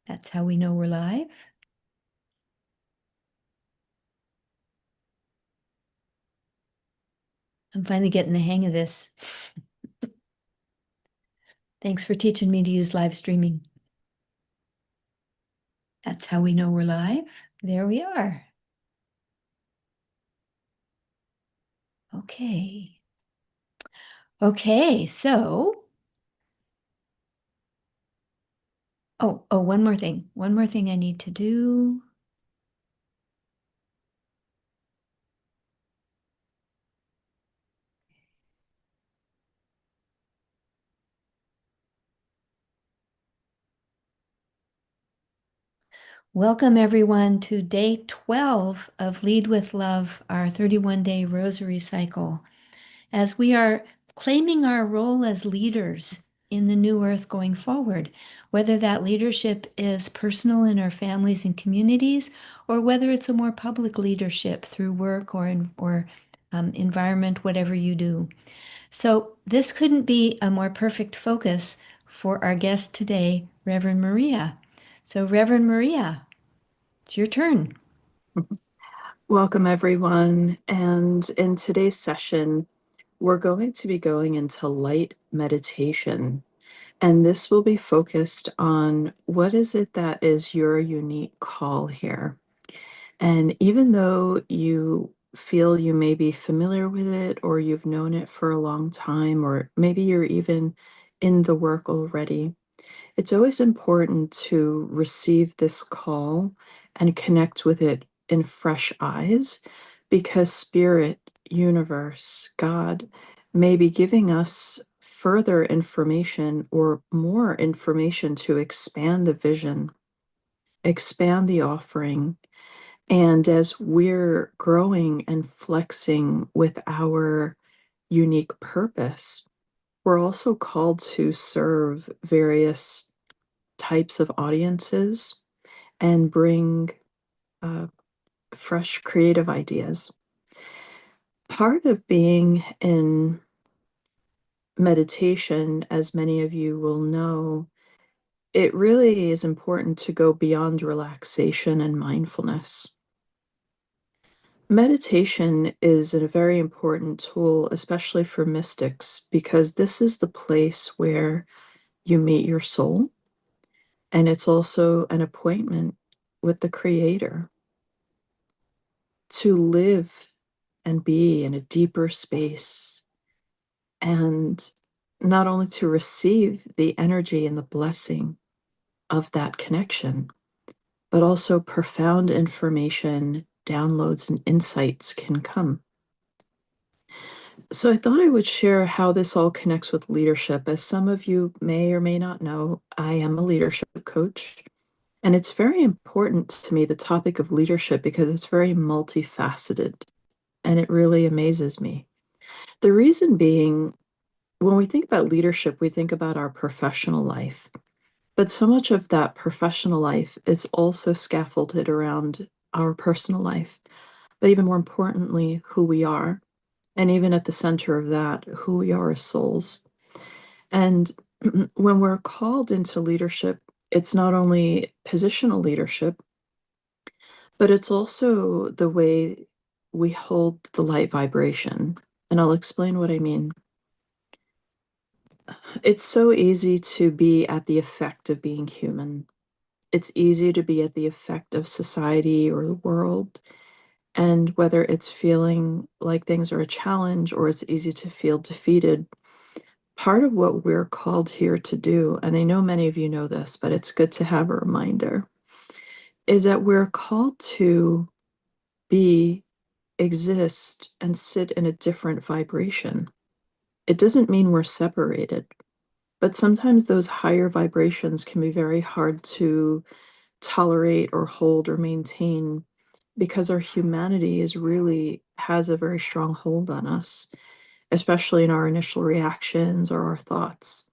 That's how we know we're live. I'm finally getting the hang of this. Thanks for teaching me to use live streaming. That's how we know we're live. There we are. Okay. Okay, so, one more thing. One more thing I need to do. Welcome everyone to day 12 of Lead with Love, our 31-day rosary cycle, as we are claiming our role as leaders in the new earth going forward, whether that leadership is personal in our families and communities, or whether it's a more public leadership through work or environment, whatever you do. So this couldn't be a more perfect focus for our guest today, Reverend Maria. So Reverend Maria, it's your turn. Welcome, everyone. And in today's session, we're going to be going into light meditation. And this will be focused on what is it that is your unique call here. And even though you feel you may be familiar with it, or you've known it for a long time, or maybe you're even in the work already, it's always important to receive this call and connect with it in fresh eyes, because Spirit, Universe, God may be giving us further information or more information to expand the vision, expand the offering. And as we're growing and flexing with our unique purpose, we're also called to serve various types of audiences and bring uh, fresh creative ideas. Part of being in meditation, as many of you will know, it really is important to go beyond relaxation and mindfulness. Meditation is a very important tool, especially for mystics, because this is the place where you meet your soul, and it's also an appointment with the Creator to live and be in a deeper space, and not only to receive the energy and the blessing of that connection, but also profound information, downloads, and insights can come. So I thought I would share how this all connects with leadership. As some of you may or may not know, I am a leadership coach, and it's very important to me, the topic of leadership, because it's very multifaceted, and it really amazes me. The reason being, when we think about leadership, we think about our professional life, but so much of that professional life is also scaffolded around our personal life, but even more importantly, who we are. And even at the center of that, who we are as souls. And when we're called into leadership, it's not only positional leadership, but it's also the way we hold the light vibration. And I'll explain what I mean. It's so easy to be at the effect of being human. It's easy to be at the effect of society or the world. And whether it's feeling like things are a challenge or it's easy to feel defeated, part of what we're called here to do, and I know many of you know this, but it's good to have a reminder, is that we're called to be, exist, and sit in a different vibration. It doesn't mean we're separated. But sometimes those higher vibrations can be very hard to tolerate or hold or maintain, because our humanity is really has a very strong hold on us, especially in our initial reactions or our thoughts.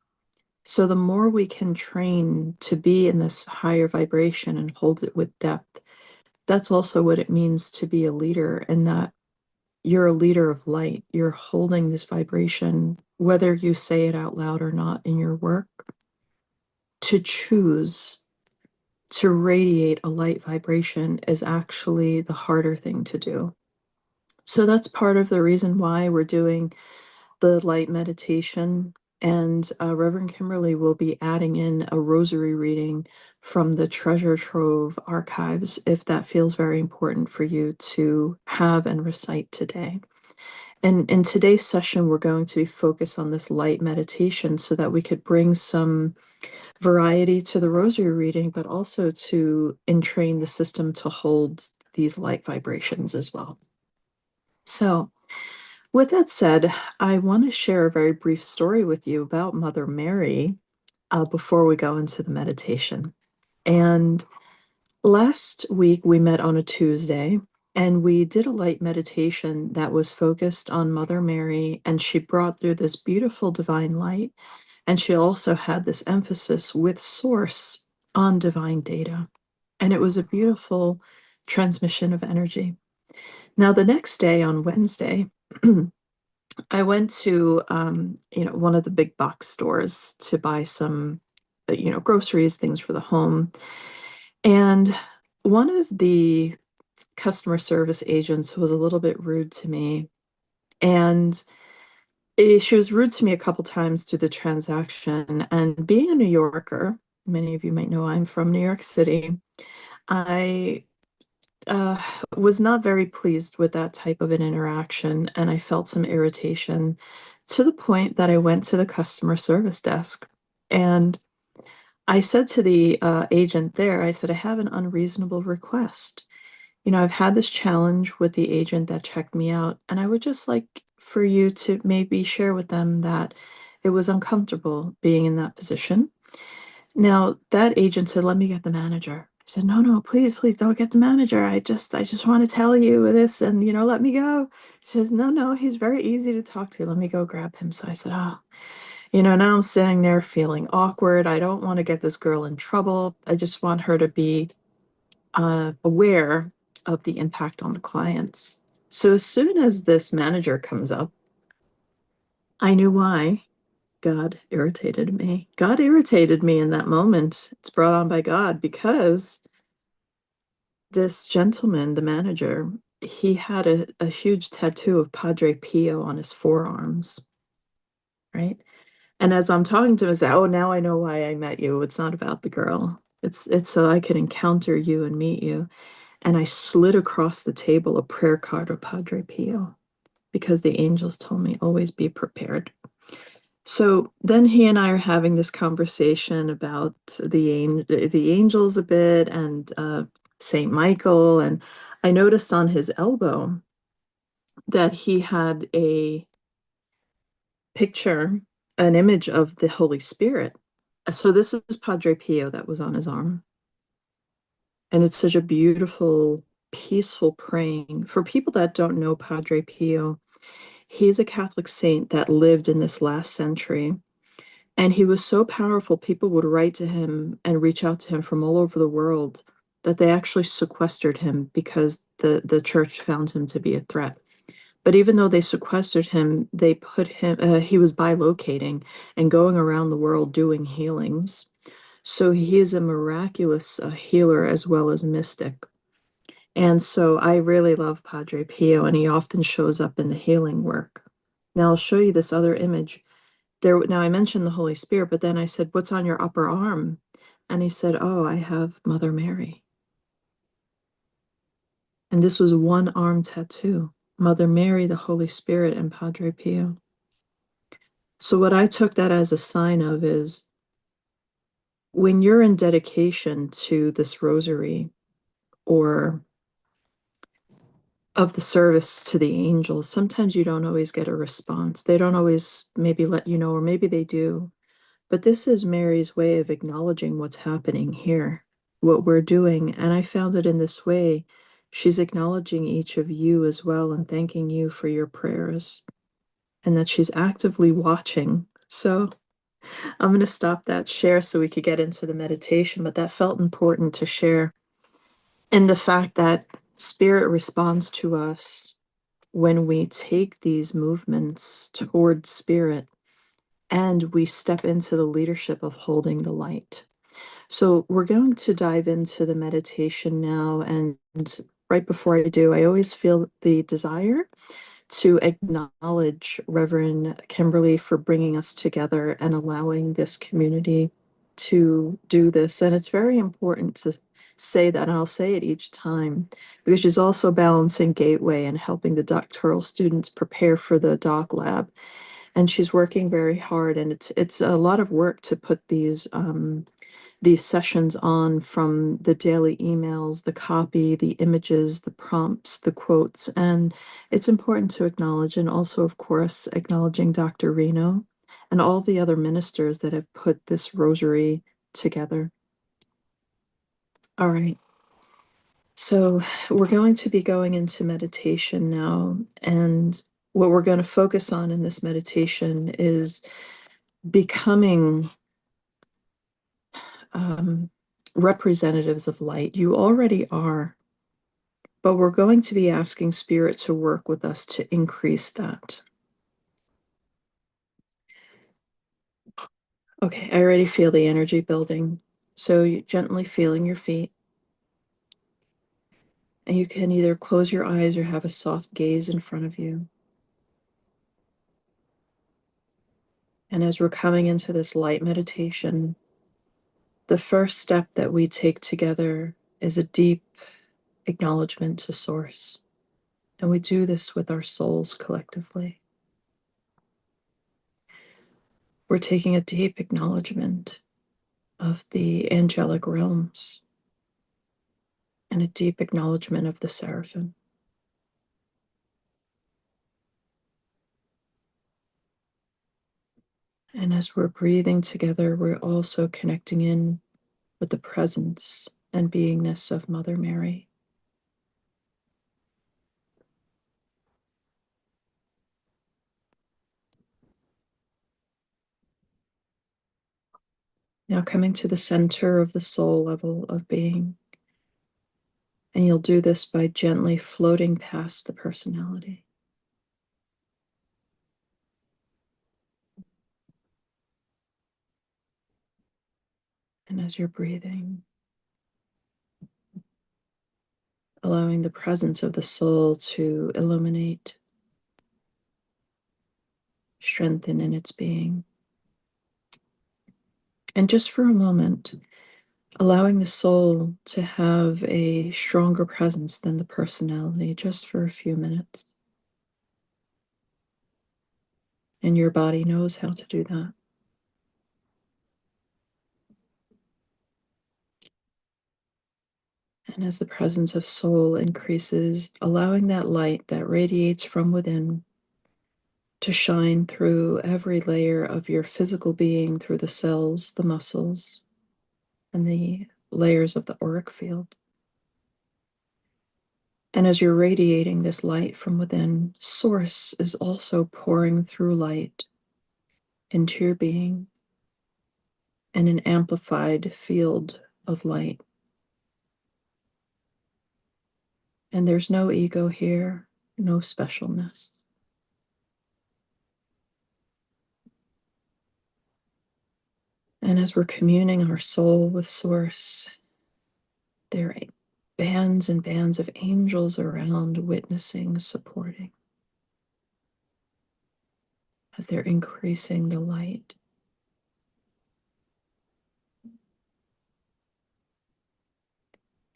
So the more we can train to be in this higher vibration and hold it with depth, that's also what it means to be a leader, and that you're a leader of light. You're holding this vibration, whether you say it out loud or not in your work, to choose to radiate a light vibration is actually the harder thing to do. So that's part of the reason why we're doing the light meditation. And Reverend Kimberly will be adding in a rosary reading from the Treasure Trove archives if that feels very important for you to have and recite today. And in today's session, we're going to be focused on this light meditation so that we could bring some variety to the rosary reading, but also to entrain the system to hold these light vibrations as well. So, with that said, I want to share a very brief story with you about Mother Mary before we go into the meditation. And last week we met on a Tuesday and we did a light meditation that was focused on Mother Mary, and she brought through this beautiful divine light. And she also had this emphasis with Source on divine data. And it was a beautiful transmission of energy. Now, the next day on Wednesday, I went to one of the big box stores to buy some groceries, things for the home. And one of the customer service agents was a little bit rude to me. And she was rude to me a couple times through the transaction. And being a New Yorker, many of you might know I'm from New York City, I uh, was not very pleased with that type of an interaction, and I felt some irritation to the point that I went to the customer service desk. And I said to the agent there, I said, I have an unreasonable request. I've had this challenge with the agent that checked me out, and I would just like for you to maybe share with them that it was uncomfortable being in that position. Now, that agent said, let me get the manager. I said, no, no, please, please don't get the manager. I just want to tell you this and, let me go. She says, no, no, he's very easy to talk to. Let me go grab him. So I said, oh, now I'm sitting there feeling awkward. I don't want to get this girl in trouble. I just want her to be aware of the impact on the clients. So as soon as this manager comes up, I knew why. God irritated me. God irritated me in that moment. It's brought on by God because this gentleman, the manager, he had a huge tattoo of Padre Pio on his forearms, right? And as I'm talking to him, I say, "Oh, now I know why I met you. It's not about the girl. It's so I can encounter you and meet you." And I slid across the table a prayer card of Padre Pio because the angels told me always be prepared. So then he and I are having this conversation about the angels a bit and Saint Michael, and I noticed on his elbow that he had a picture, an image of the Holy Spirit. So this is Padre Pio that was on his arm, and it's such a beautiful, peaceful praying. For people that don't know Padre Pio, he's a Catholic saint that lived in this last century. And he was so powerful, people would write to him and reach out to him from all over the world that they actually sequestered him because the church found him to be a threat. But even though they sequestered him, they put him, he was bilocating and going around the world doing healings. So he is a miraculous healer as well as mystic. And so I really love Padre Pio, and he often shows up in the healing work. Now I'll show you this other image. Now I mentioned the Holy Spirit, but then I said, what's on your upper arm? And he said, oh, I have Mother Mary. And this was one arm tattoo, Mother Mary, the Holy Spirit, and Padre Pio. So what I took that as a sign of is when you're in dedication to this rosary or of the service to the angels, sometimes you don't always get a response. They don't always maybe let you know, or maybe they do. But this is Mary's way of acknowledging what's happening here, what we're doing. And I found it in this way. She's acknowledging each of you as well and thanking you for your prayers, and that she's actively watching. So I'm going to stop that share so we could get into the meditation, but that felt important to share. And the fact that Spirit responds to us when we take these movements toward Spirit and we step into the leadership of holding the light. So we're going to dive into the meditation now. And right before I do, I always feel the desire to acknowledge Reverend Kimberly for bringing us together and allowing this community to do this. And it's very important to say that, and I'll say it each time, because she's also balancing Gateway and helping the doctoral students prepare for the doc lab. And she's working very hard, and it's a lot of work to put these sessions on, from the daily emails, the copy, the images, the prompts, the quotes. And it's important to acknowledge, and also, of course, acknowledging Dr. Reno and all the other ministers that have put this rosary together. All right. So we're going to be going into meditation now. And what we're going to focus on in this meditation is becoming representatives of light. You already are, but we're going to be asking Spirit to work with us to increase that. Okay, I already feel the energy building. So you gently feeling your feet. And you can either close your eyes or have a soft gaze in front of you. And as we're coming into this light meditation, the first step that we take together is a deep acknowledgement to Source. And we do this with our souls collectively. We're taking a deep acknowledgement of the angelic realms and a deep acknowledgement of the seraphim. And as we're breathing together, we're also connecting in with the presence and beingness of Mother Mary. Now coming to the center of the soul level of being. And you'll do this by gently floating past the personality. And as you're breathing, allowing the presence of the soul to illuminate, strengthen in its being. And just for a moment, allowing the soul to have a stronger presence than the personality, just for a few minutes. And your body knows how to do that. And as the presence of soul increases, allowing that light that radiates from within to shine through every layer of your physical being, through the cells, the muscles, and the layers of the auric field. And as you're radiating this light from within, Source is also pouring through light into your being in an amplified field of light. And there's no ego here, no specialness. And as we're communing our soul with Source, there are bands and bands of angels around, witnessing, supporting, as they're increasing the light.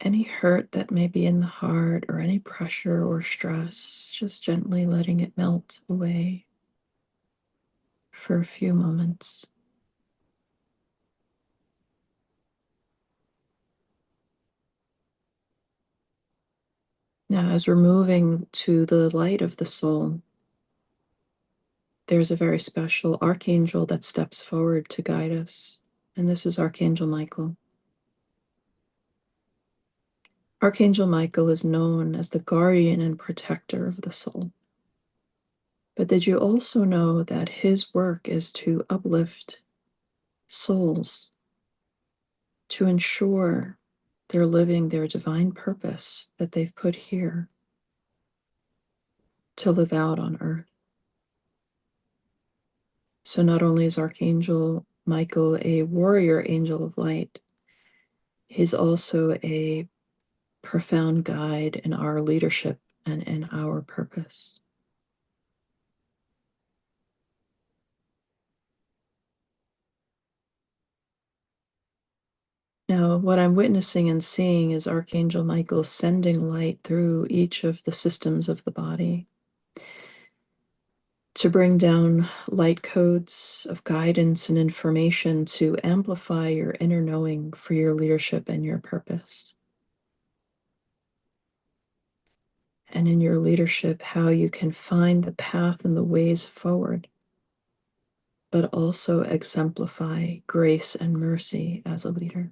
Any hurt that may be in the heart, or any pressure or stress, just gently letting it melt away for a few moments. Now, as we're moving to the light of the soul, there's a very special archangel that steps forward to guide us, and this is Archangel Michael. Archangel Michael is known as the guardian and protector of the soul. But did you also know that his work is to uplift souls, to ensure they're living their divine purpose that they've put here to live out on earth? So not only is Archangel Michael a warrior angel of light, He's also a profound guide in our leadership and in our purpose. Now, what I'm witnessing and seeing is Archangel Michael sending light through each of the systems of the body to bring down light codes of guidance and information to amplify your inner knowing for your leadership and your purpose. And in your leadership, how you can find the path and the ways forward, but also exemplify grace and mercy as a leader.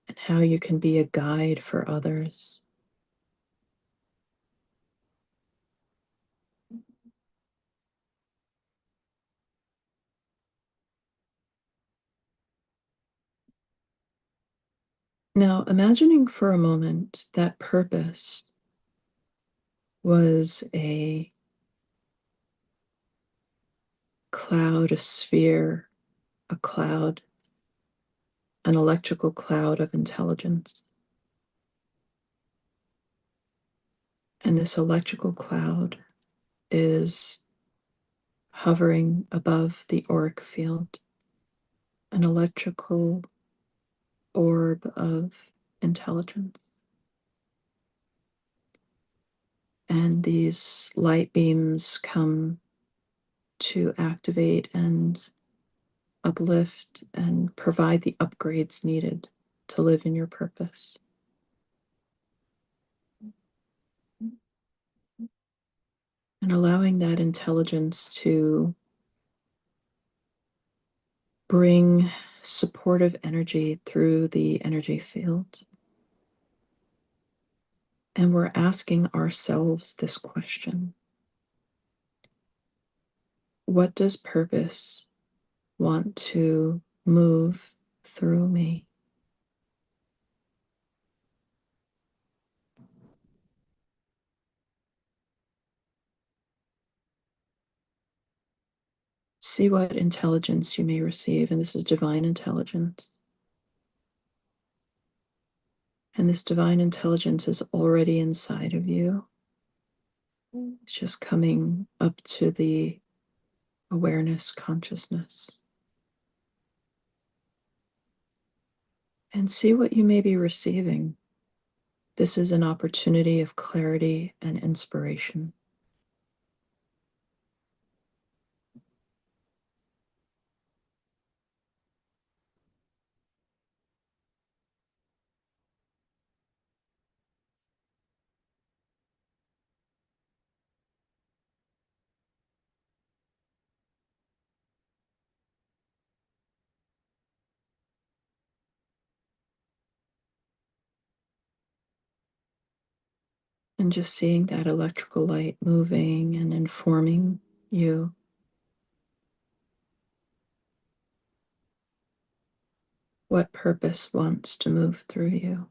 And how you can be a guide for others. Now, imagining for a moment that purpose was a cloud, a sphere, a cloud, an electrical cloud of intelligence. And this electrical cloud is hovering above the auric field, an electrical orb of intelligence. And these light beams come to activate and uplift and provide the upgrades needed to live in your purpose. And allowing that intelligence to bring supportive energy through the energy field. And we're asking ourselves this question: what does purpose want to move through me? See what intelligence you may receive, and this is divine intelligence. And this divine intelligence is already inside of you. It's just coming up to the awareness, consciousness. And see what you may be receiving. This is an opportunity of clarity and inspiration. And just seeing that electrical light moving and informing you. What purpose wants to move through you.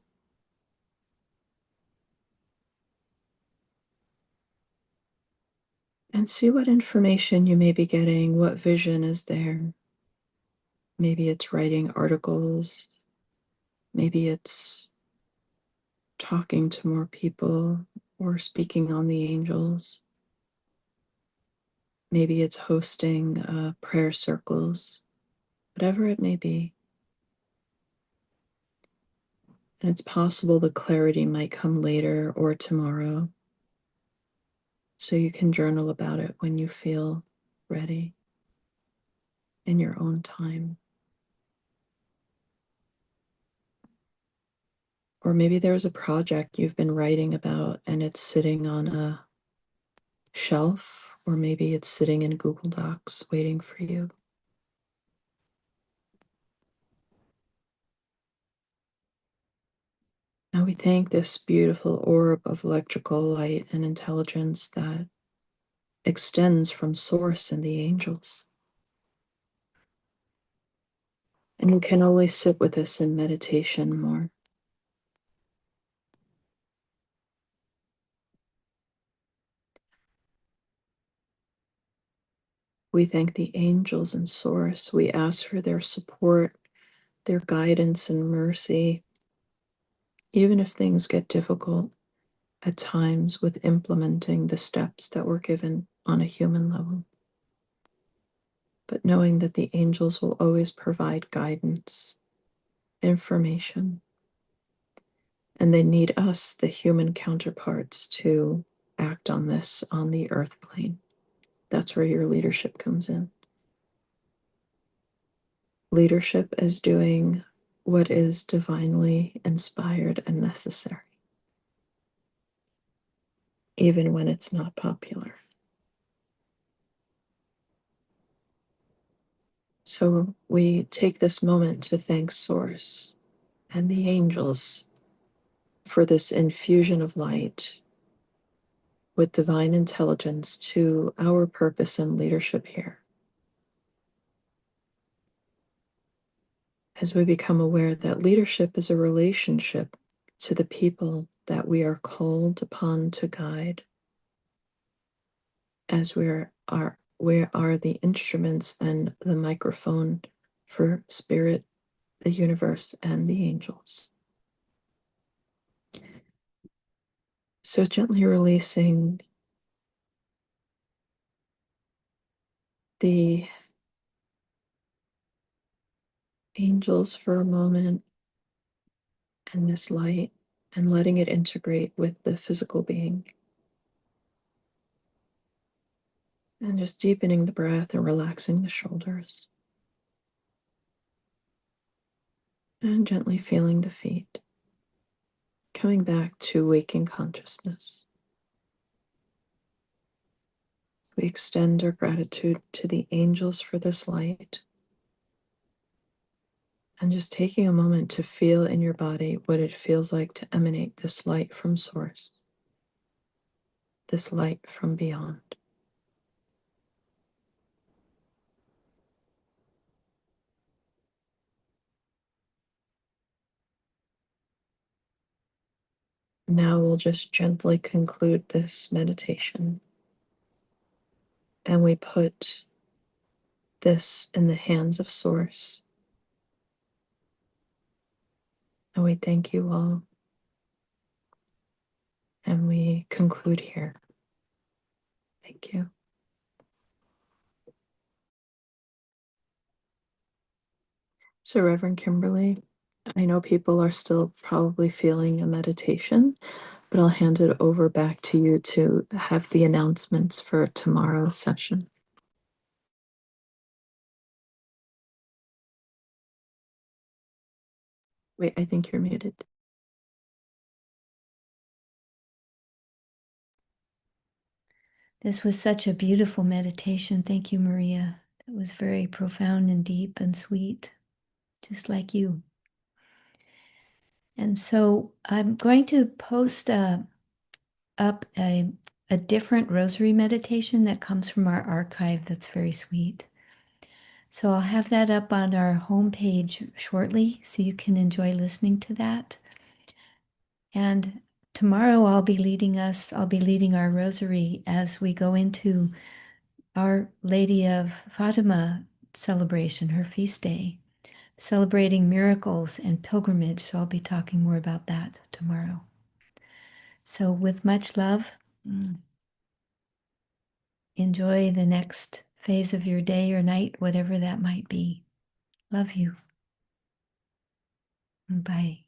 And see what information you may be getting, what vision is there. Maybe it's writing articles. Maybe it's talking to more people or speaking on the angels. Maybe it's hosting prayer circles, whatever it may be. And it's possible the clarity might come later or tomorrow. So you can journal about it when you feel ready in your own time. Or maybe there's a project you've been writing about and it's sitting on a shelf, or maybe it's sitting in Google Docs waiting for you. Now we thank this beautiful orb of electrical light and intelligence that extends from Source and the angels. And you can always sit with us in meditation more. We thank the angels and Source. We ask for their support their guidance and mercy, even if things get difficult at times with implementing the steps that were given on a human level. But knowing that the angels will always provide guidance, information, and they need us, the human counterparts, to act on this on the earth plane. That's where your leadership comes in. Leadership is doing what is divinely inspired and necessary, even when it's not popular. So we take this moment to thank Source and the angels for this infusion of light with divine intelligence to our purpose and leadership here. As we become aware that leadership is a relationship to the people that we are called upon to guide, as we are the instruments and the microphone for spirit, the universe, and the angels. So gently releasing the angels for a moment and this light, and letting it integrate with the physical being. And just deepening the breath and relaxing the shoulders. And gently feeling the feet. Coming back to waking consciousness. We extend our gratitude to the angels for this light. And just taking a moment to feel in your body what it feels like to emanate this light from Source, this light from beyond. Now we'll just gently conclude this meditation. And we put this in the hands of Source. And we thank you all. And we conclude here. Thank you. So, Reverend Kimberly, I know people are still probably feeling a meditation, but I'll hand it over back to you to have the announcements for tomorrow's session. Wait, I think you're muted. This was such a beautiful meditation. Thank you, Maria. It was very profound and deep and sweet, just like you. And so I'm going to post up a different rosary meditation that comes from our archive that's very sweet. So I'll have that up on our homepage shortly so you can enjoy listening to that. And tomorrow I'll be leading our rosary as we go into Our Lady of Fatima celebration, her feast day, celebrating miracles and pilgrimage. So I'll be talking more about that tomorrow. So with much love, enjoy the next phase of your day or night, whatever that might be. Love you. Bye.